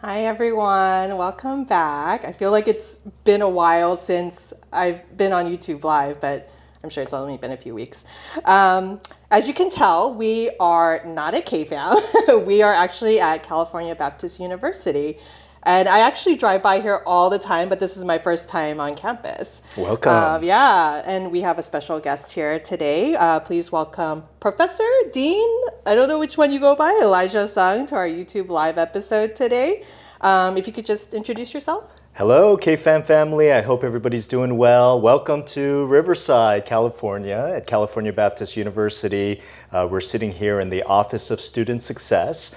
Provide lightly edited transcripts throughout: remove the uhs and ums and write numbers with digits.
Hi everyone, welcome back. I feel like it's been a while since I've been on YouTube Live, but I'm sure it's only been a few weeks. As you can tell, we are not at KFAM. We are actually at California Baptist University. And I actually drive by here all the time, but this is my first time on campus. Welcome. Yeah, and we have a special guest here today. Please welcome Professor, Dean, I don't know which one you go by, Elijah Sung, to our YouTube Live episode today. If you could just introduce yourself. Hello, KFAM family. I hope everybody's doing well. Welcome to Riverside, California, at California Baptist University. We're sitting here in the Office of Student Success,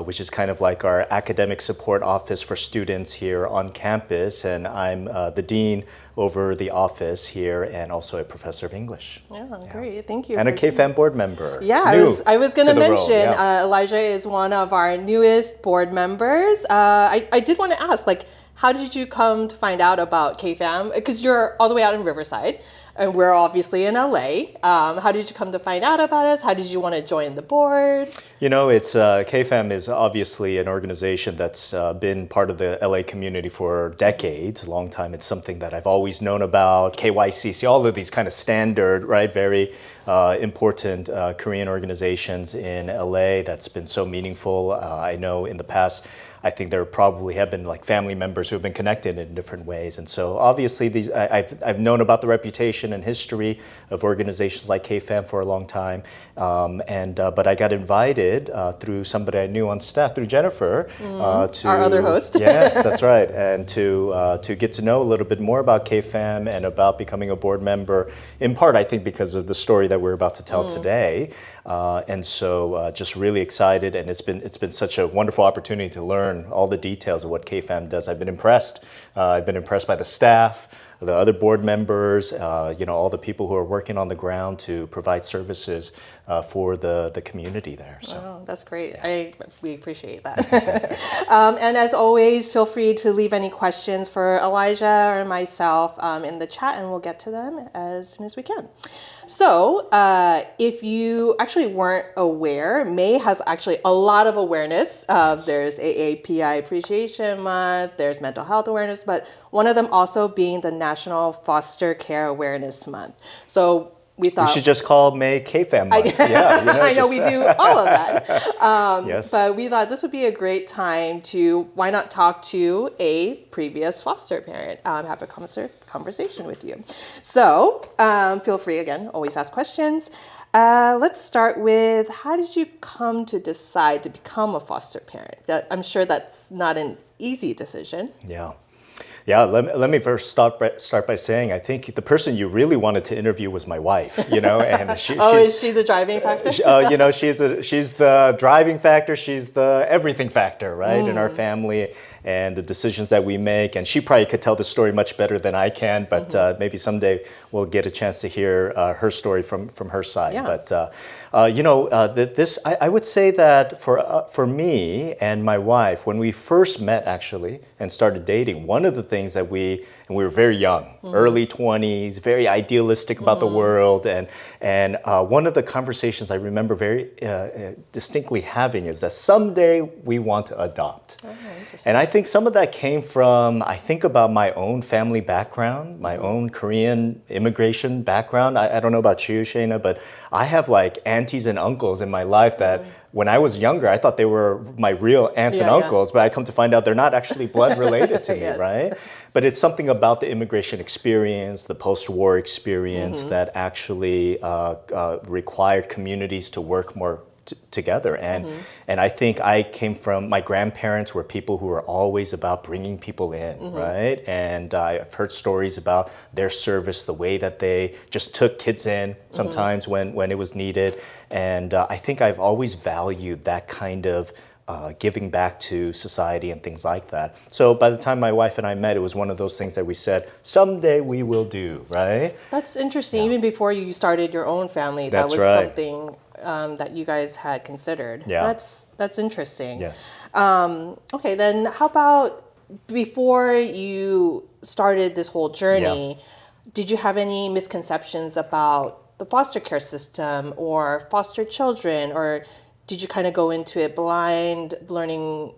which is kind of like our academic support office for students here on campus. And I'm the dean over the office here and also a professor of English. Yeah, great. Thank you. And a KFAM board member. Yeah, I was going to mention Elijah is one of our newest board members. I did want to ask, how did you come to find out about KFAM? Because you're all the way out in Riverside, and we're obviously in LA. How did you come to find out about us? How did you want to join the board? You know, KFAM is obviously an organization that's been part of the LA community for decades, a long time. It's something that I've always known about. KYCC, all of these kind of standard, right, very important Korean organizations in LA that's been so meaningful. I know in the past, I think there probably have been family members who have been connected in different ways. And so obviously I've known about the reputation and history of organizations like KFAM for a long time. But I got invited through somebody I knew on staff, through Jennifer. To our other host. Yes, that's right. And to get to know a little bit more about KFAM and about becoming a board member, in part I think because of the story that we're about to tell today. And so just really excited, and it's been such a wonderful opportunity to learn all the details of what KFAM does. I've been impressed. I've been impressed by the staff, the other board members, all the people who are working on the ground to provide services for the community there. So. Oh, that's great. Yeah. We appreciate that. And as always, feel free to leave any questions for Elijah or myself in the chat, and we'll get to them as soon as we can. So if you actually weren't aware, May has actually a lot of awareness. There's AAPI Appreciation Month, there's Mental Health Awareness, but one of them also being the National Foster Care Awareness Month. So we thought... We should just call May KFAM Month. I know we do all of that. Yes. But we thought this would be a great time to, why not talk to a previous foster parent, have a conversation with you. So feel free, again, always ask questions. Let's start with, how did you come to decide to become a foster parent? I'm sure that's not an easy decision. Yeah, let me first start by saying I think the person you really wanted to interview was my wife, and is she the driving factor? She's the driving factor, she's the everything factor, right, in our family and the decisions that we make. And she probably could tell the story much better than I can, but maybe someday we'll get a chance to hear her story from her side. Yeah. But I would say that for me and my wife, when we first met actually and started dating, one of the things that we were very young, early 20s, very idealistic about the world, and one of the conversations I remember very distinctly having is that someday we want to adopt. And I think some of that came from, I think about my own family background, my own Korean immigration background. I don't know about you, Shayna, but I have aunties and uncles in my life that when I was younger, I thought they were my real aunts and uncles, but I come to find out they're not actually blood related to me, right? But it's something about the immigration experience, the post-war experience that actually required communities to work more together. And I think I came from, my grandparents were people who were always about bringing people in, right? And I've heard stories about their service, the way that they just took kids in sometimes when it was needed. And I think I've always valued that kind of giving back to society and things like that. So by the time my wife and I met, it was one of those things that we said, someday we will do, right? That's interesting. Even before you started your own family, that was something that you guys had considered. Yeah. That's interesting. Yes. Okay, then how about before you started this whole journey, did you have any misconceptions about the foster care system or foster children, or did you kind of go into it blind, learning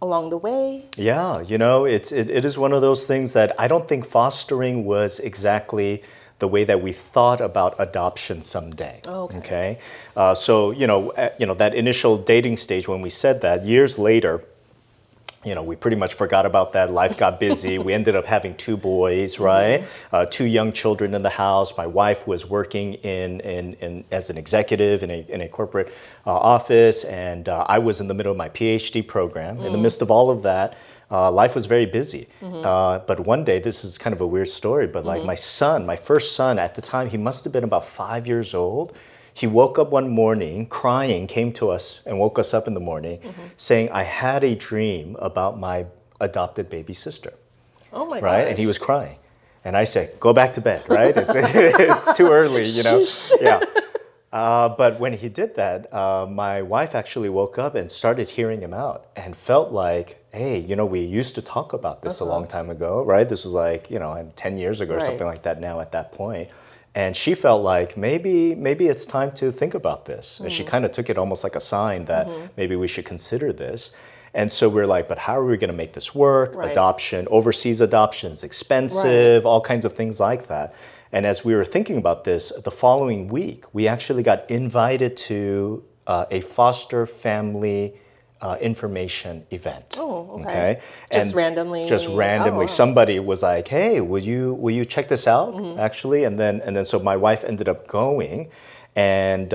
along the way? Yeah, it is one of those things that I don't think fostering was exactly the way that we thought about adoption someday. Oh, okay. Okay, so that initial dating stage when we said that, years later, we pretty much forgot about that. Life got busy. We ended up having two boys, right? Two young children in the house. My wife was working in as an executive in a corporate office, and I was in the middle of my PhD program. In the midst of all of that, life was very busy. But one day, this is kind of a weird story, but like my first son at the time, he must have been about 5 years old. He woke up one morning crying, came to us and woke us up in the morning saying, I had a dream about my adopted baby sister. Oh my Right? gosh. And he was crying. And I said, go back to bed, right? It's too early, Yeah. But when he did that, my wife actually woke up and started hearing him out and felt like, hey, we used to talk about this a long time ago, right? This was like, 10 years ago or something like that now at that point. And she felt like maybe it's time to think about this. And she kind of took it almost like a sign that maybe we should consider this. And so we're like, but how are we going to make this work? Right. Adoption, overseas adoption is expensive, all kinds of things like that. And as we were thinking about this, the following week, we actually got invited to a foster family information event. Oh, okay. And randomly. Just randomly, Oh, wow. somebody was like, "Hey, will you check this out?" Actually, and then so my wife ended up going, and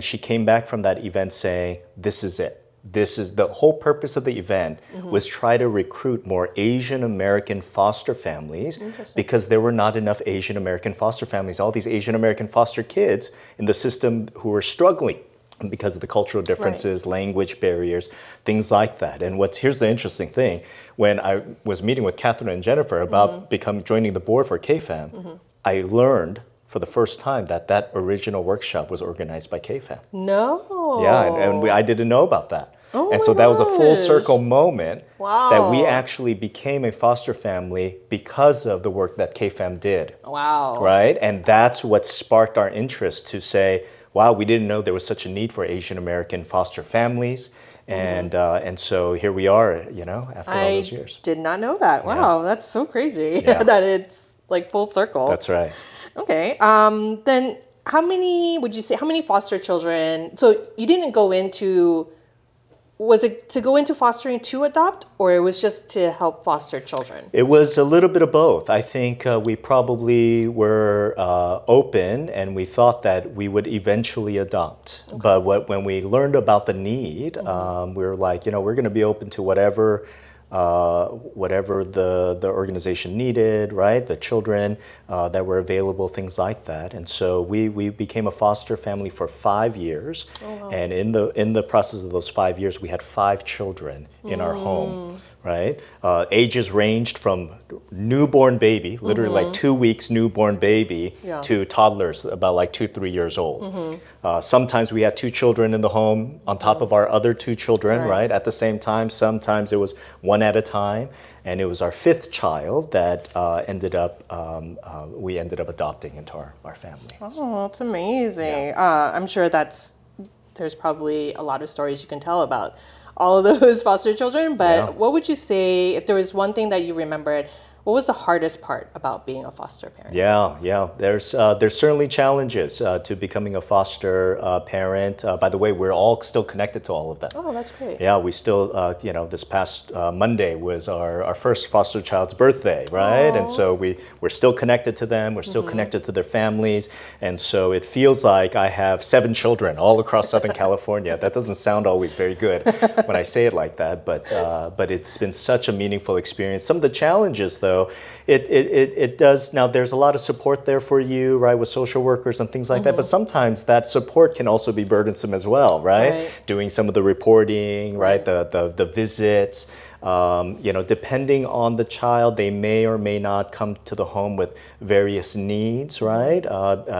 she came back from that event saying, "This is it. This is the whole purpose of the event was try to recruit more Asian American foster families because there were not enough Asian American foster families. All these Asian American foster kids in the system who were struggling because of the cultural differences, language barriers, things like that. And here's the interesting thing. When I was meeting with Catherine and Jennifer about joining the board for KFAM, I learned for the first time that original workshop was organized by KFAM. No. Yeah, and I didn't know about that. Oh and so my that was a full gosh. circle moment that we Wow. actually became a foster family because of the work that KFAM did. Wow. Right? And that's what sparked our interest to say, wow, we didn't know there was such a need for Asian American foster families. And so here we are, after all those years. Did not know that. Wow, that's so crazy Yeah. that it's like full circle. That's right. Okay. Then how many foster children? So you didn't go into, was it to go into fostering to adopt, or it was just to help foster children? It was a little bit of both. I think we probably were open and we thought that we would eventually adopt. Okay. But when we learned about the need, we were like, we're going to be open to whatever the organization needed, right? The children that were available, things like that. And so we became a foster family for 5 years. Oh, wow. And in the process of those 5 years, we had 5 children in our home, right? Ages ranged from newborn baby, literally like 2 weeks newborn baby, to toddlers about like 2-3 years old. Sometimes we had 2 children in the home on top of our other 2 children, right? At the same time. Sometimes it was one at a time. And it was our 5th child that we ended up adopting into our family. Oh, that's amazing. Yeah. I'm sure there's probably a lot of stories you can tell about all of those foster children, but what would you say, if there was one thing that you remembered, what was the hardest part about being a foster parent? Yeah. There's certainly challenges to becoming a foster parent. By the way, we're all still connected to all of them. Oh, that's great. Yeah, we still, this past Monday was our first foster child's birthday, right? Aww. And so we're still connected to them. We're still connected to their families. And so it feels like I have 7 children all across Southern California. That doesn't sound always very good when I say it like that, but it's been such a meaningful experience. Some of the challenges, though, it does. Now, there's a lot of support there for you, right, with social workers and things like that. But sometimes that support can also be burdensome as well, right? Doing some of the reporting, right, the visits. Depending on the child, they may or may not come to the home with various needs, right?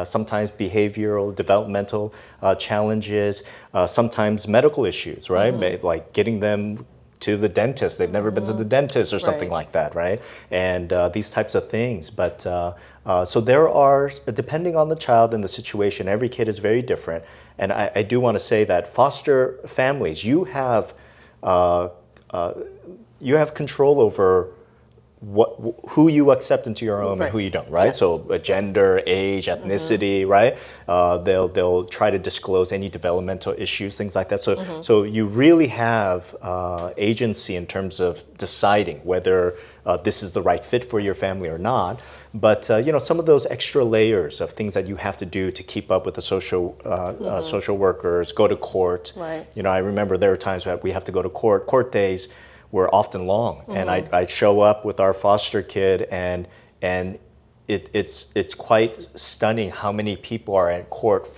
Sometimes behavioral, developmental challenges. Sometimes medical issues, right? Like getting them to the dentist. They've never been to the dentist or something like that, right? And these types of things. But so there are, depending on the child and the situation, every kid is very different. And I do want to say that foster families, you have you have control over who you accept into your home Right. and who you don't, right? Yes. So gender, age, ethnicity, right? They'll try to disclose any developmental issues, things like that. So you really have agency in terms of deciding whether this is the right fit for your family or not. But some of those extra layers of things that you have to do to keep up with the social workers, go to court. Right. I remember there were times that we have to go to court. Court days were often long, and I'd show up with our foster kid, and it's quite stunning how many people are at court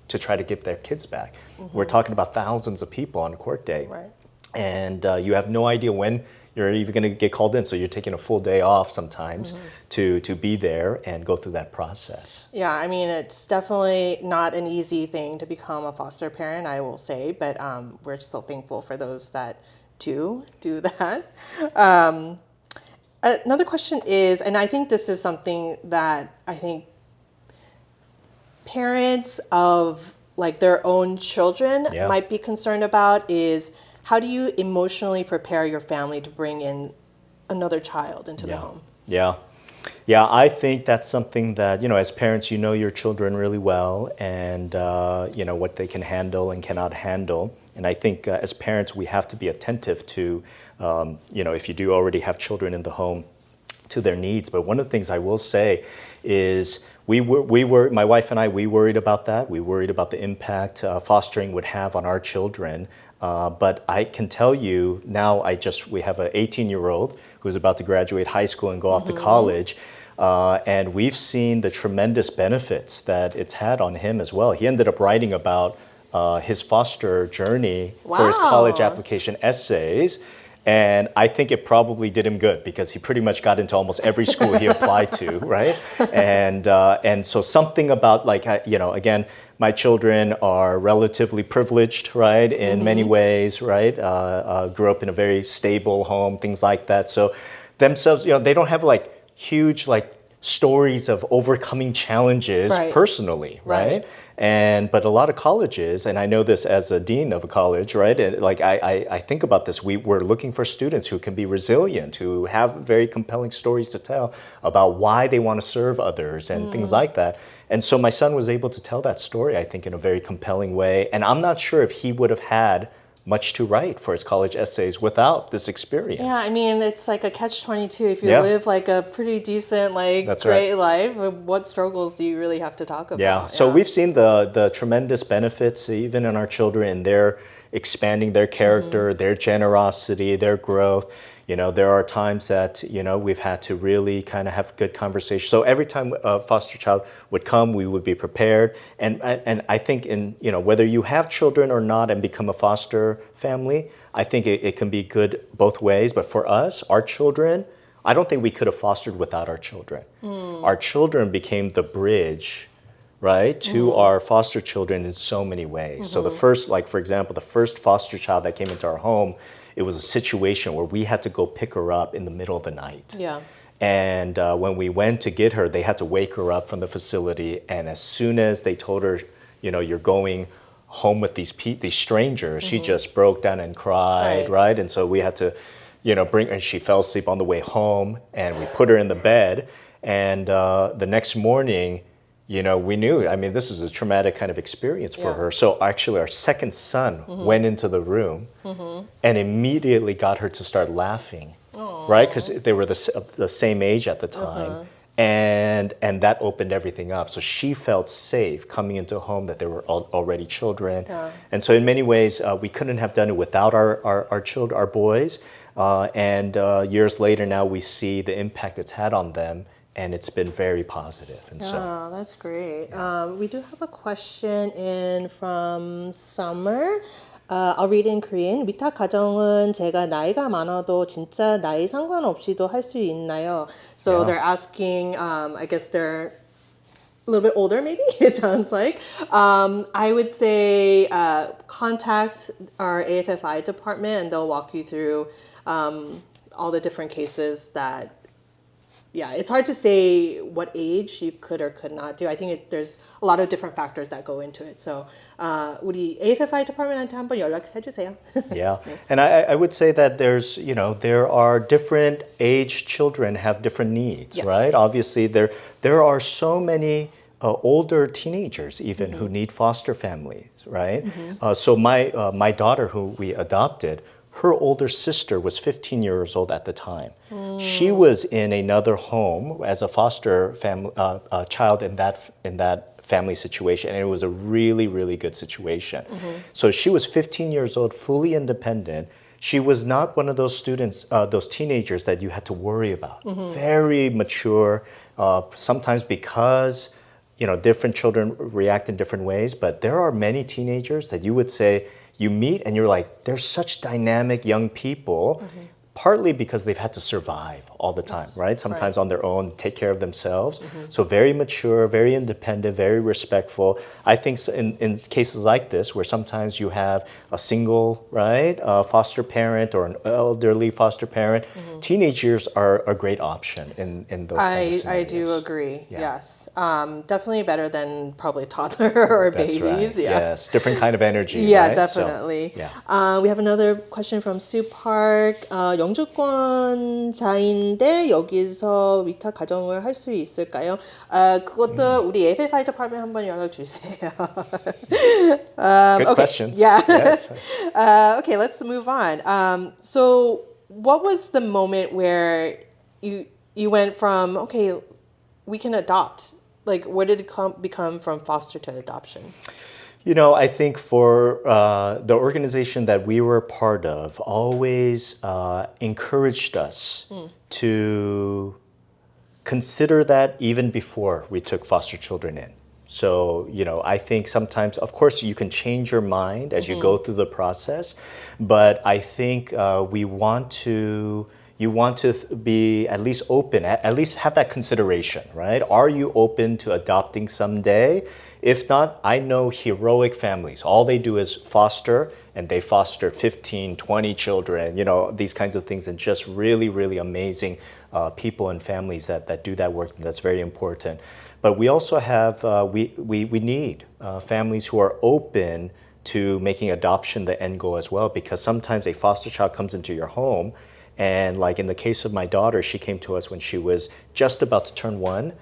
to try to get their kids back. We're talking about thousands of people on court day, Right. and you have no idea when you're even going to get called in. So you're taking a full day off sometimes to be there and go through that process. Yeah, I mean, it's definitely not an easy thing to become a foster parent, I will say, but we're so thankful for those that do that. Another question is, and I think this is something that I think parents of like their own children Yeah. might be concerned about, is how do you emotionally prepare your family to bring in another child into the home? Yeah, I think that's something that, as parents, you know your children really well, and what they can handle and cannot handle. And I think as parents, we have to be attentive to, if you do already have children in the home, to their needs. But one of the things I will say is we were my wife and I, we worried about that. We worried about the impact fostering would have on our children. But I can tell you now, we have an 18-year-old who's about to graduate high school and go off to college. And we've seen the tremendous benefits that it's had on him as well. He ended up writing about his foster journey for his college Wow. application essays. And I think it probably did him good because he pretty much got into almost every school he applied to, right? And so something about again, my children are relatively privileged, right, in many ways, right? Grew up in a very stable home, things like that. So themselves, they don't have huge stories of overcoming challenges Right. personally, right? But a lot of colleges, and I know this as a dean of a college, right? And I think about this. We're looking for students who can be resilient, who have very compelling stories to tell about why they want to serve others and things like that. And so my son was able to tell that story, I think, in a very compelling way. And I'm not sure if he would have had much to write for his college essays without this experience. Yeah, I mean, it's like a catch-22. If you Yeah. live a pretty decent, That's great right. life, what struggles do you really have to talk about? Yeah, so we've seen the tremendous benefits even in our children, and they're expanding their character, their generosity, their growth. There are times that, we've had to really kind of have good conversations. So every time a foster child would come, we would be prepared. And I think whether you have children or not and become a foster family, I think it can be good both ways. But for us, our children, I don't think we could have fostered without our children. Our children became the bridge, right, to our foster children in so many ways. So the first, for example, the first foster child that came into our home, it was a situation where we had to go pick her up in the middle of the night. Yeah. And when we went to get her, they had to wake her up from the facility. And as soon as they told her, you're going home with these strangers, she just broke down and cried, right? And so we had to, bring her, and she fell asleep on the way home, and we put her in the bed. And the next morning, we knew, this is a traumatic kind of experience for her. So actually our second son went into the room and immediately got her to start laughing, right? Because they were the same age at the time. And that opened everything up. So she felt safe coming into a home that there were already children. Yeah. And so in many ways, we couldn't have done it without our children, our boys. And years later now we see the impact it's had on them. And it's been very positive. And Yeah, that's great. We do have a question in from Summer. I'll read it in Korean. 위탁 가정은 제가 나이가 많아도 진짜 나이 상관없이도 할 수 있나요? So Yeah. they're asking, I guess they're a little bit older maybe, it sounds like. I would say contact our AFFI department and they'll walk you through all the different cases that Yeah, it's hard to say what age you could or could not do. I think there's a lot of different factors that go into it. So 우리 AFFI department한테 한번 연락해 주세요. Yeah, and I would say that there are different age children have different needs, Yes. right? Obviously, there are so many older teenagers even who need foster families, right? So my daughter, who we adopted, her older sister was 15 years old at the time. She was in another home as a foster child in that family situation, and it was a really, really good situation. So she was 15 years old, fully independent. She was not one of those students, those teenagers that you had to worry about. Very mature, sometimes because different children react in different ways, but there are many teenagers that you would say you meet and you're like, they're such dynamic young people, partly because they've had to survive all the time, right? Sometimes on their own, take care of themselves. So very mature, very independent, very respectful. I think in cases like this, where sometimes you have a single, right, foster parent or an elderly foster parent, teenage years are a great option in those kinds of scenarios. I do agree. Yes, definitely better than probably toddler or That's babies. right. Yeah. Yes, different kind of energy. Yeah, right? definitely. So, yeah. We have another question from Sue Park. 영주권자인데 여기서 위탁 가정을 할 수 있을까요? 그것도 우리 AFFI department 한번 연락 주세요. Good okay. questions. Yeah. Yes. Okay, let's move on. So, what was the moment where you went from okay, we can adopt? Like, where did it become from foster to adoption? I think for the organization that we were part of always encouraged us to consider that even before we took foster children in. So, I think sometimes, of course, you can change your mind as you go through the process, but I think you want to be at least open, at least have that consideration, right? Are you open to adopting someday? If not, I know heroic families. All they do is foster, and they foster 15, 20 children, these kinds of things, and just really, really amazing people and families that do that work. And that's very important. But we also have, we need families who are open to making adoption the end goal as well, because sometimes a foster child comes into your home, and like in the case of my daughter, she came to us when she was just about to turn 1,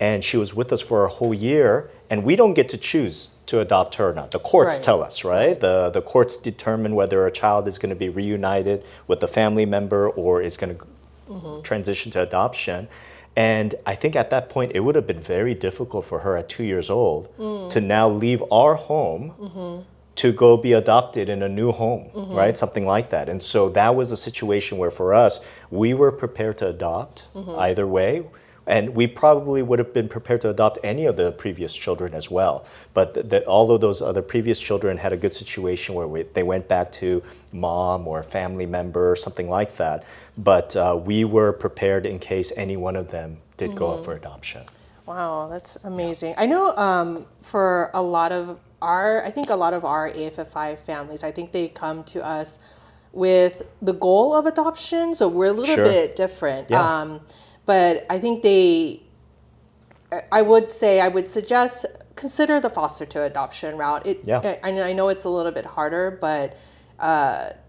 and she was with us for a whole year, and we don't get to choose to adopt her or not. The courts tell us, right? The courts determine whether a child is going to be reunited with a family member or is going to transition to adoption. And I think at that point, it would have been very difficult for her at 2 years old to now leave our home to go be adopted in a new home, right? Something like that. And so that was a situation where for us, we were prepared to adopt either way. And we probably would have been prepared to adopt any of the previous children as well. But all of those other previous children had a good situation where they went back to mom or a family member or something like that. But we were prepared in case any one of them did go up for adoption. Wow, that's amazing. I know for a lot of our AFFI families, I think they come to us with the goal of adoption. So we're a little bit different. Yeah. But I think I would suggest consider the foster to adoption route. I know it's a little bit harder, but that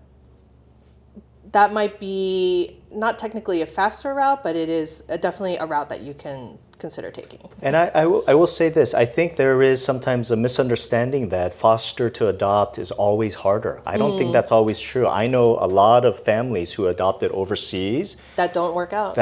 might be not technically a faster route, but it is definitely a route that you can consider taking. And I will say this, I think there is sometimes a misunderstanding that foster to adopt is always harder. I don't think that's always true. I know a lot of families who adopted overseas that don't work out.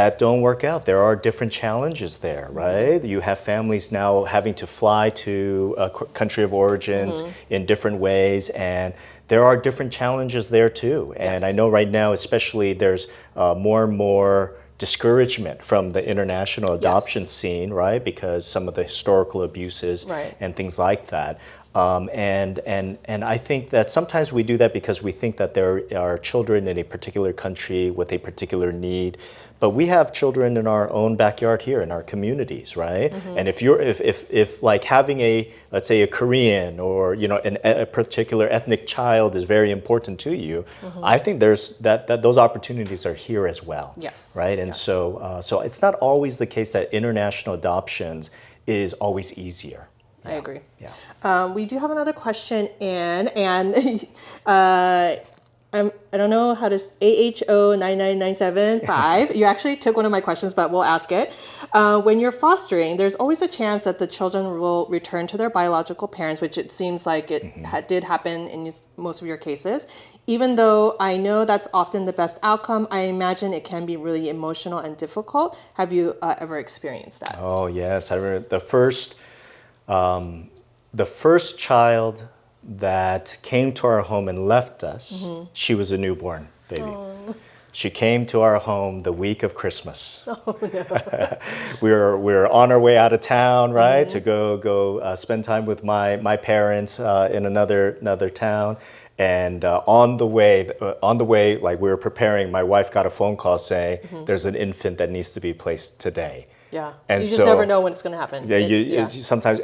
There are different challenges there, right? You have families now having to fly to a country of origins in different ways, and there are different challenges there too. And I know right now, especially, there's more and more discouragement from the international adoption scene, right? Because some of the historical abuses and things like that. And I think that sometimes we do that because we think that there are children in a particular country with a particular need, but we have children in our own backyard here in our communities, right? And if like having let's say a Korean or a particular ethnic child is very important to you, I think there's that those opportunities are here as well. Yes. Right. And yes. so it's not always the case that international adoptions is always easier. I agree. Yeah. We do have another question, and I don't know how to AHO99975. You actually took one of my questions, but we'll ask it. When you're fostering, there's always a chance that the children will return to their biological parents, which it seems like it did happen in most of your cases. Even though I know that's often the best outcome, I imagine it can be really emotional and difficult. Have you ever experienced that? Oh yes, I remember the first child that came to our home and left us. She was a newborn baby. Oh. She came to our home the week of Christmas. Oh no! we were on our way out of town, right, to go spend time with my parents in another town. And on the way, like we were preparing, my wife got a phone call saying there's an infant that needs to be placed today. Yeah, and you just never know when it's going to happen. Yeah, you sometimes,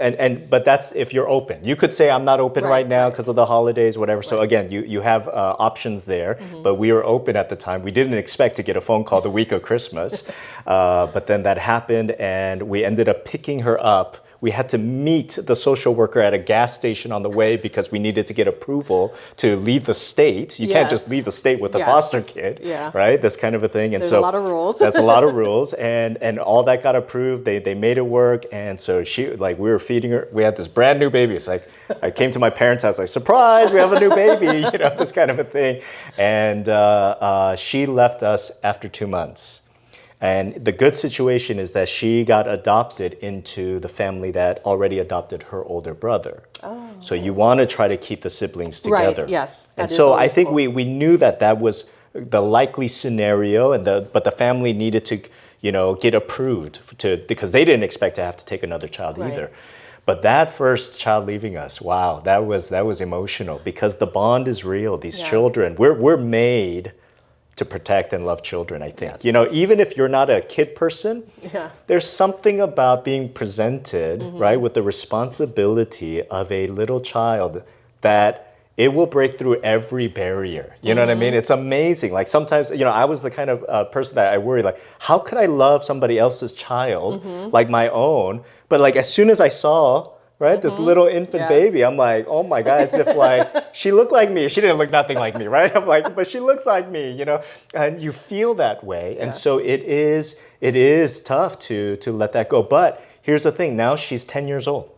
but that's if you're open. You could say I'm not open right now because of the holidays, whatever. So again, you have options there. But we were open at the time. We didn't expect to get a phone call the week of Christmas, but then that happened, and we ended up picking her up. We had to meet the social worker at a gas station on the way because we needed to get approval to leave the state. You can't just leave the state with a foster kid, right? This kind of a thing. And There's so a lot of rules. That's a lot of rules, and all that got approved. They made it work, and so we were feeding her. We had this brand new baby. It's like I came to my parents' house, like, surprise, we have a new baby, this kind of a thing. And she left us after 2 months. And the good situation is that she got adopted into the family that already adopted her older brother. Oh. So you want to try to keep the siblings together. Right, yes. And so I think we knew that was the likely scenario, but the family needed to, get approved because they didn't expect to have to take another child either. But that first child leaving us, wow, that was emotional because the bond is real. These children, we're made to protect and love children, I think. Yes. Even if you're not a kid person, there's something about being presented, right, with the responsibility of a little child that it will break through every barrier. You know what I mean? It's amazing. Like sometimes, I was the kind of person that I worry, like, how could I love somebody else's child like my own? But like as soon as I saw, right, this little infant baby, I'm like, oh my God, as if like she looked like me. She didn't look nothing like me, right? I'm like, but she looks like me, and you feel that way. And so it is tough to let that go. But here's the thing, now she's 10 years old,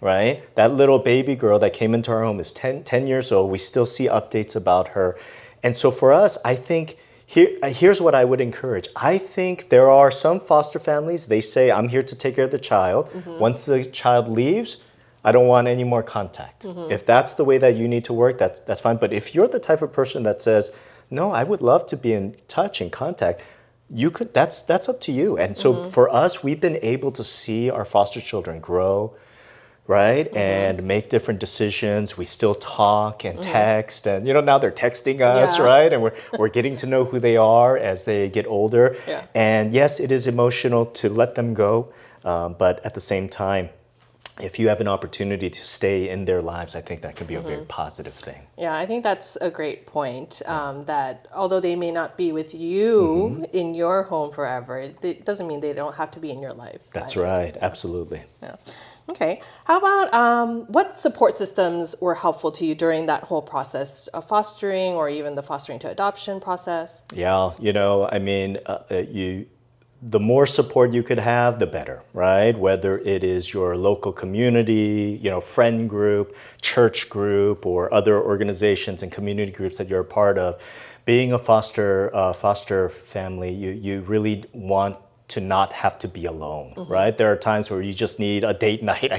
right? That little baby girl that came into our home is 10 years old. We still see updates about her. And so for us, I think, here's what I would encourage. I think there are some foster families, they say, I'm here to take care of the child. Once the child leaves, I don't want any more contact. If that's the way that you need to work, that's fine. But if you're the type of person that says, no, I would love to be in touch and contact, that's up to you. And so for us, we've been able to see our foster children grow, right? And make different decisions. We still talk and text, and now they're texting us, right? And we're getting to know who they are as they get older. Yeah. And yes, it is emotional to let them go, but at the same time, if you have an opportunity to stay in their lives, I think that can be a very positive thing. Yeah, I think that's a great point, that although they may not be with you in your home forever, it doesn't mean they don't have to be in your life. That's right, absolutely. Yeah. Okay. How about what support systems were helpful to you during that whole process of fostering, or even the fostering to adoption process? Yeah, the more support you could have, the better, right? Whether it is your local community, friend group, church group, or other organizations and community groups that you're a part of. Being a foster family, you really want to not have to be alone, right? There are times where you just need a date night.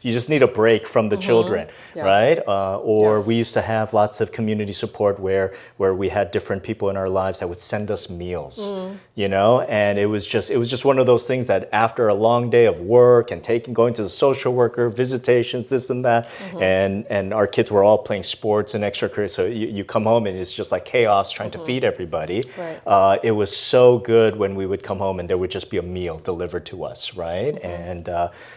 You just need a break from the children, right? Or we used to have lots of community support where we had different people in our lives that would send us meals, you know? And it was just one of those things that after a long day of work and going to the social worker, visitations, this and that, and our kids were all playing sports and extracurriculars, so you come home and it's just like chaos trying to feed everybody. Right. It was so good when we would come home and there would just be a meal delivered to us, right? And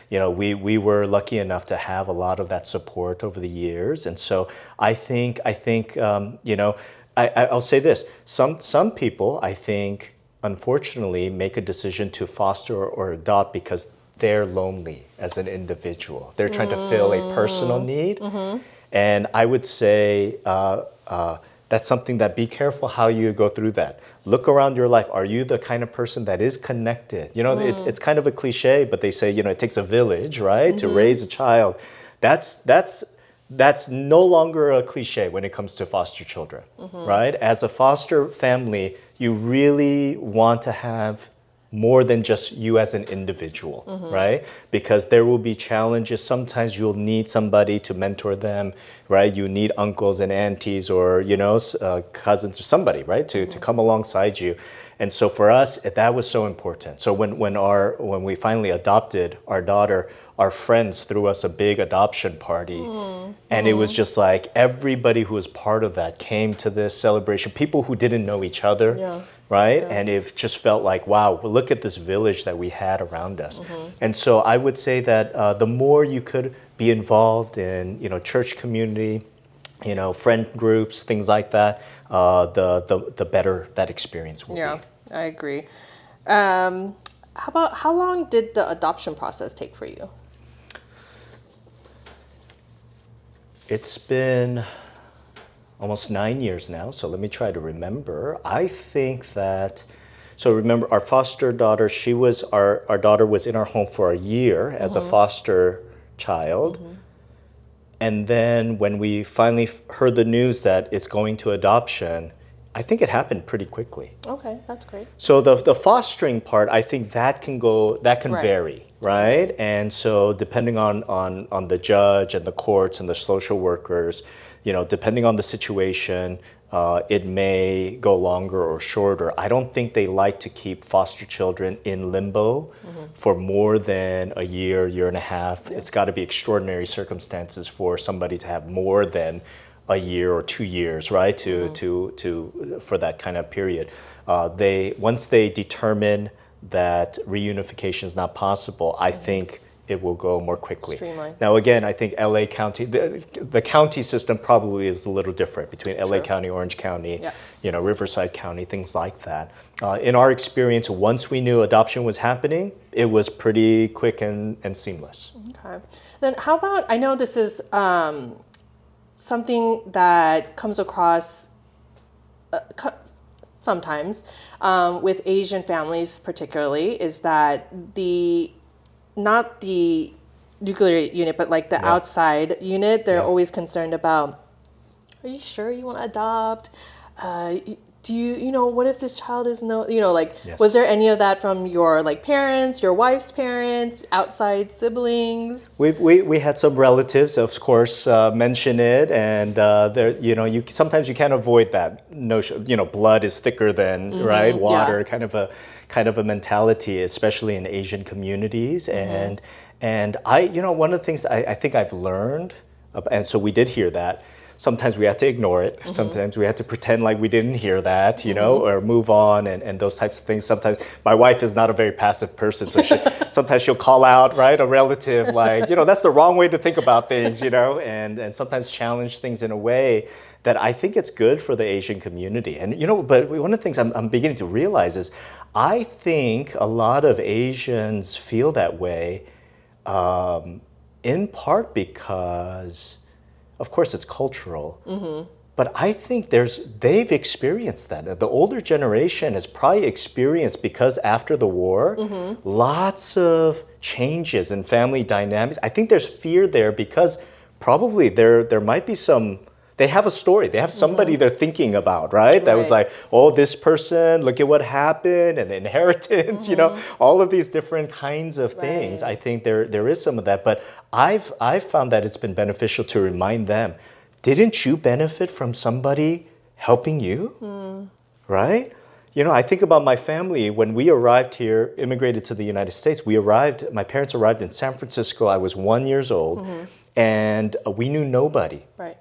you know, we were lucky enough to have a lot of that support over the years. And so I think you know, I'll say this: some people, I think, unfortunately, make a decision to foster or adopt because they're lonely as an individual. They're trying to fill a personal need, and I would say. That's something that be careful how you go through that. Look around your life. Are you the kind of person that is connected? You know, it's kind of a cliche, but they say, you know, it takes a village, right, to raise a child. That's no longer a cliche when it comes to foster children, right? As a foster family, you really want to have more than just you as an individual, right? Because there will be challenges. Sometimes you'll need somebody to mentor them, right? You need uncles and aunties or, you know, cousins or somebody, right? To come alongside you. And so for us, that was so important. So when we finally adopted our daughter, our friends threw us a big adoption party. And it was just like everybody who was part of that came to this celebration, people who didn't know each other. Right? And it just felt like, wow, well, look at this village that we had around us. And so I would say that the more you could be involved in, you know, church community, you know, friend groups, things like that, the better that experience will be. Yeah, I agree. How long did the adoption process take for you? It's been almost 9 years now, so let me try to remember. I think that, so remember our foster daughter, our daughter was in our home for a year as a foster child. And then when we finally heard the news that it's going to adoption, I think it happened pretty quickly. Okay, that's great. So the fostering part, I think that can Right. vary, right? And so depending on the judge and the courts and the social workers, you know, depending on the situation, it may go longer or shorter. I don't think they like to keep foster children in limbo for more than a year and a half. It's got to be extraordinary circumstances for somebody to have more than a year or 2 years, right? For that kind of period. Once they determine that reunification is not possible, I think it will go more quickly. Streamline. Now, again, I think LA County, the county system probably is a little different between LA County, Orange County, you know, Riverside County, things like that. In our experience, once we knew adoption was happening, it was pretty quick and seamless. Okay. Then how about, I know this is something that comes across sometimes with Asian families particularly, is that not the nuclear unit, but like the outside unit, they're always concerned about, are you sure you want to adopt? Do you know, what if this child is was there any of that from your like parents, your wife's parents, outside siblings? We had some relatives, of course, mention it, and there, you know, sometimes you can't avoid that notion. You know, blood is thicker than right water, kind of a mentality, especially in Asian communities. And I, you know, one of the things I think I've learned, and so we did hear that. Sometimes we have to ignore it. Sometimes we have to pretend like we didn't hear that, you know, or move on and those types of things. Sometimes my wife is not a very passive person, so sometimes she'll call out, right, a relative, like, you know, that's the wrong way to think about things, you know, and sometimes challenge things in a way that I think it's good for the Asian community. And, you know, but one of the things I'm beginning to realize is I think a lot of Asians feel that way in part because, of course, it's cultural, but I think they've experienced that. The older generation has probably experienced, because after the war, lots of changes in family dynamics. I think there's fear there because probably there might be some they have a story. They have somebody they're thinking about, right? That was like, oh, this person, look at what happened, and the inheritance, you know, all of these different kinds of things. I think there is some of that, but I've found that it's been beneficial to remind them, didn't you benefit from somebody helping you, right? You know, I think about my family. When we arrived here, immigrated to the United States, my parents arrived in San Francisco. I was 1 year old, and we knew nobody. Right.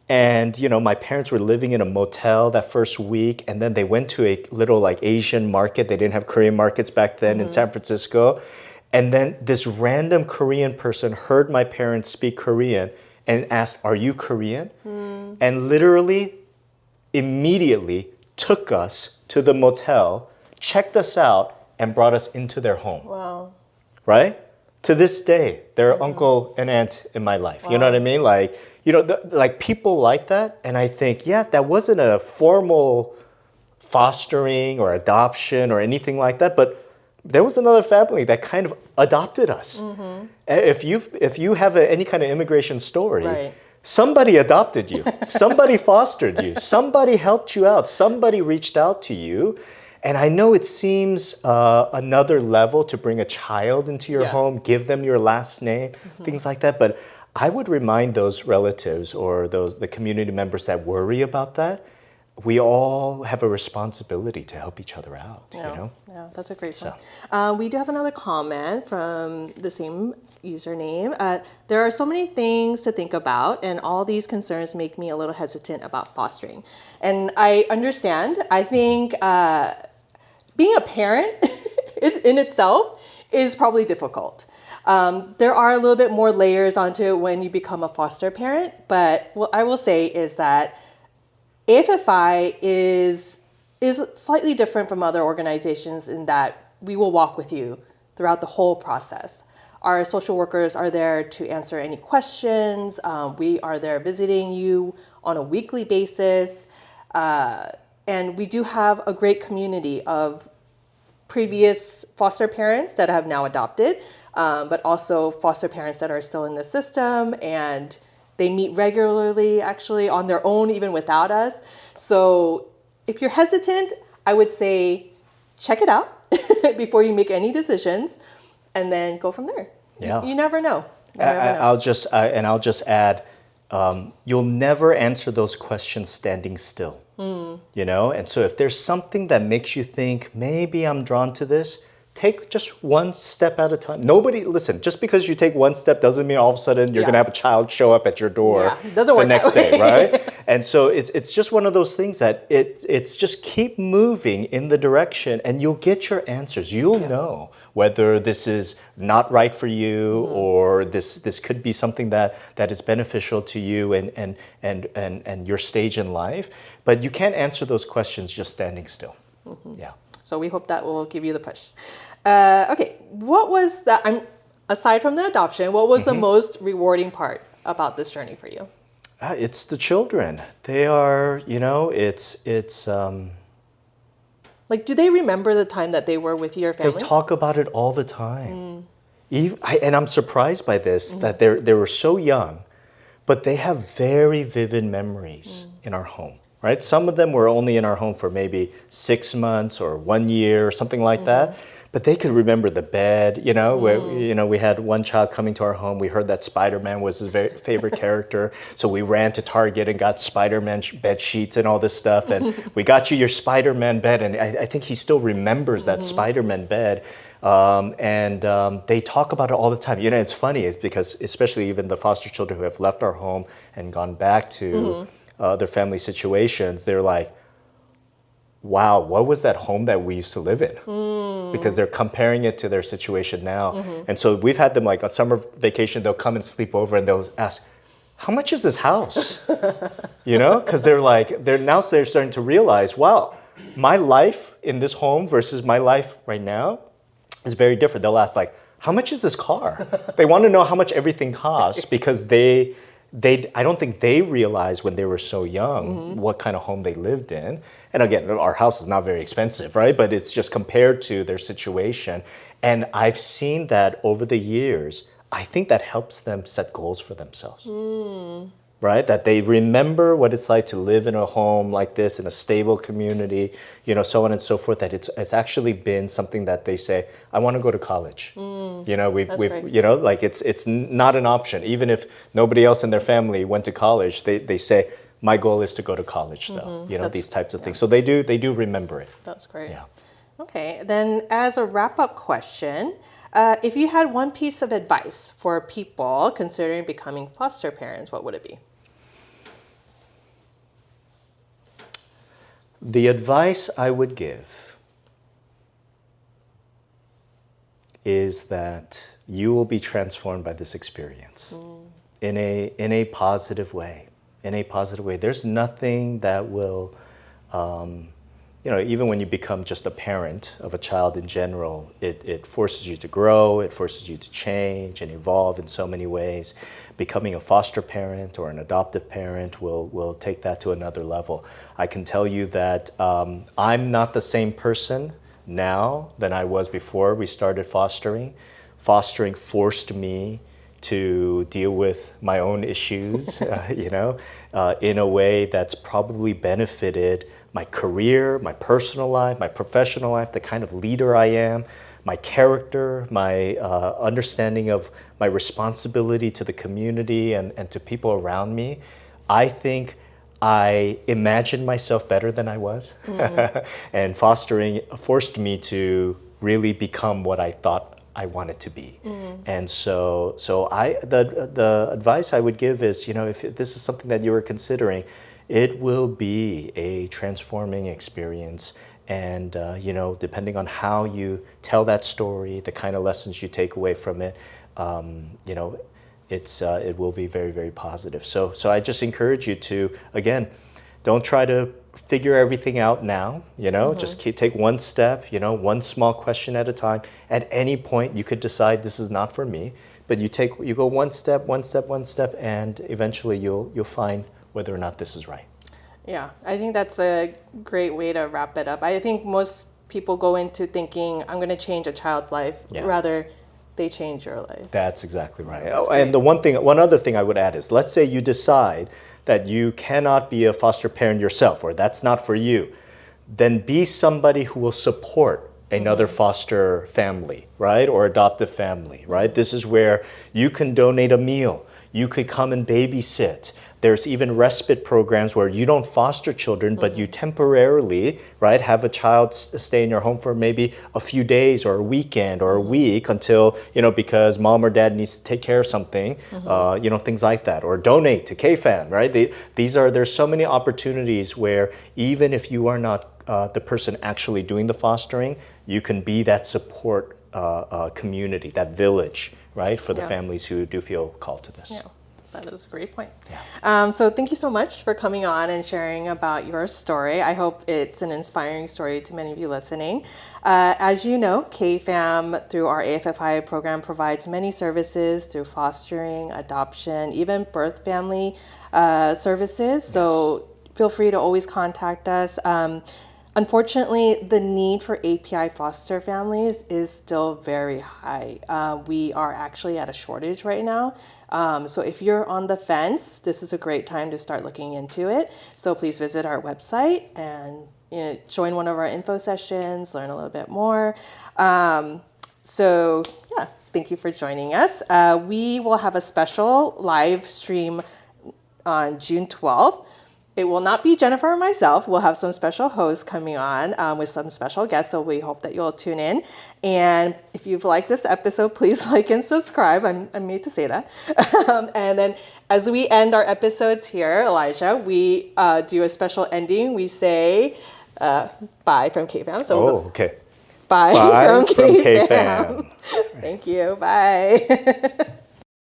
And, you know, my parents were living in a motel that first week, and then they went to a little like Asian market. They didn't have Korean markets back then in San Francisco. And then this random Korean person heard my parents speak Korean and asked, "Are you Korean?" And literally, immediately took us to the motel, checked us out, and brought us into their home. Wow. Right? To this day, they're uncle and aunt in my life. You know what I mean? Like, you know, like people like that. And I think, yeah, that wasn't a formal fostering or adoption or anything like that, but there was another family that kind of adopted us. If you have any kind of immigration story, somebody adopted you, somebody fostered you, somebody helped you out, somebody reached out to you. And I know it seems another level to bring a child into your home, give them your last name, things like that. But I would remind those relatives or the community members that worry about that, we all have a responsibility to help each other out. You know? Yeah, that's a great point. We do have another comment from the same username. There are so many things to think about, and all these concerns make me a little hesitant about fostering. And I understand. I think being a parent in itself is probably difficult. There are a little bit more layers onto it when you become a foster parent, but what I will say is that AFFI is slightly different from other organizations in that we will walk with you throughout the whole process. Our social workers are there to answer any questions. We are there visiting you on a weekly basis. And we do have a great community of previous foster parents that have now adopted, but also foster parents that are still in the system, and they meet regularly actually on their own, even without us. So if you're hesitant, I would say check it out before you make any decisions, and then go from there. Yeah. You never know. I'll just add, you'll never answer those questions standing still. You know, and so if there's something that makes you think maybe I'm drawn to this, take just one step at a time. Listen, just because you take one step doesn't mean all of a sudden you're going to have a child show up at your door the next day, right? And so it's just one of those things that it's just keep moving in the direction, and you'll get your answers. You'll know whether this is not right for you or this could be something that is beneficial to you and your stage in life. But you can't answer those questions just standing still. Yeah. So we hope that will give you the push. Okay, what was aside from the adoption, what was the most rewarding part about this journey for you? It's the children. They are, you know, it's. Like, do they remember the time that they were with your family? They talk about it all the time. And I'm surprised by this, that they were so young, but they have very vivid memories in our home. Right? Some of them were only in our home for maybe 6 months or 1 year or something like that. But they could remember the bed, you know, where, you know, we had one child coming to our home. We heard that Spider-Man was his very favorite character. So we ran to Target and got Spider-Man bed sheets and all this stuff. And we got you your Spider-Man bed. And I think he still remembers that Spider-Man bed. They talk about it all the time. You know, it's funny, it's because especially even the foster children who have left our home and gone back to their family situations, they're like, wow, what was that home that we used to live in? Because they're comparing it to their situation now. And so we've had them like on summer vacation, they'll come and sleep over and they'll ask, how much is this house? You know, because they're starting to realize, wow, my life in this home versus my life right now is very different. They'll ask like, how much is this car? They want to know how much everything costs because I don't think they realized when they were so young what kind of home they lived in. And again, our house is not very expensive, right? But it's just compared to their situation. And I've seen that over the years. I think that helps them set goals for themselves. right? That they remember what it's like to live in a home like this, in a stable community, so on and so forth, that it's actually been something that they say, I want to go to college. We've great. like it's not an option. Even if nobody else in their family went to college, they say, my goal is to go to college though, these types of things. So they do remember it. That's great. Yeah. Okay, then as a wrap-up question, if you had one piece of advice for people considering becoming foster parents, what would it be? The advice I would give is that you will be transformed by this experience in a positive way. In a positive way. There's nothing that will, even when you become just a parent of a child in general, it forces you to grow, it forces you to change and evolve in so many ways. Becoming a foster parent or an adoptive parent will take that to another level. I can tell you that I'm not the same person now than I was before we started fostering. Fostering forced me to deal with my own issues, in a way that's probably benefited my career, my personal life, my professional life, the kind of leader I am, my character, my understanding of my responsibility to the community and to people around me. I think I imagined myself better than I was. And fostering forced me to really become what I thought I wanted to be. And so the advice I would give is, if this is something that you are considering, it will be a transforming experience. And, depending on how you tell that story, the kind of lessons you take away from it, it will be very, very positive. So I just encourage you to, again, don't try to figure everything out now, just take one step, one small question at a time. At any point, you could decide this is not for me, but you go one step, and eventually you'll find whether or not this is right. Yeah, I think that's a great way to wrap it up. I think most people go into thinking, I'm going to change a child's life, rather they change your life. That's exactly right. And one other thing I would add is, let's say you decide that you cannot be a foster parent yourself, or that's not for you, then be somebody who will support another foster family, right? Or adoptive family, right? This is where you can donate a meal. You could come and babysit. There's even respite programs where you don't foster children, but you temporarily, right, have a child stay in your home for maybe a few days or a weekend or a week until, because mom or dad needs to take care of something, things like that. Or donate to KFAM, right? There's so many opportunities where even if you are not the person actually doing the fostering, you can be that support community, that village, right, for the families who do feel called to this. Yeah. That is a great point. Yeah. So thank you so much for coming on and sharing about your story. I hope it's an inspiring story to many of you listening. As you know, KFAM, through our AFFI program, provides many services through fostering, adoption, even birth family services. Yes. So feel free to always contact us. Unfortunately, the need for API foster families is still very high. We are actually at a shortage right now. So if you're on the fence, this is a great time to start looking into it. So please visit our website and join one of our info sessions, learn a little bit more. Thank you for joining us. We will have a special live stream on June 12th. It will not be Jennifer or myself. We'll have some special hosts coming on with some special guests, so we hope that you'll tune in. And if you've liked this episode, please like and subscribe. I'm made to say that. And then as we end our episodes here, Elijah, we do a special ending. We say bye from KFAM. So okay. Bye from KFAM. KFAM. Thank you. Bye.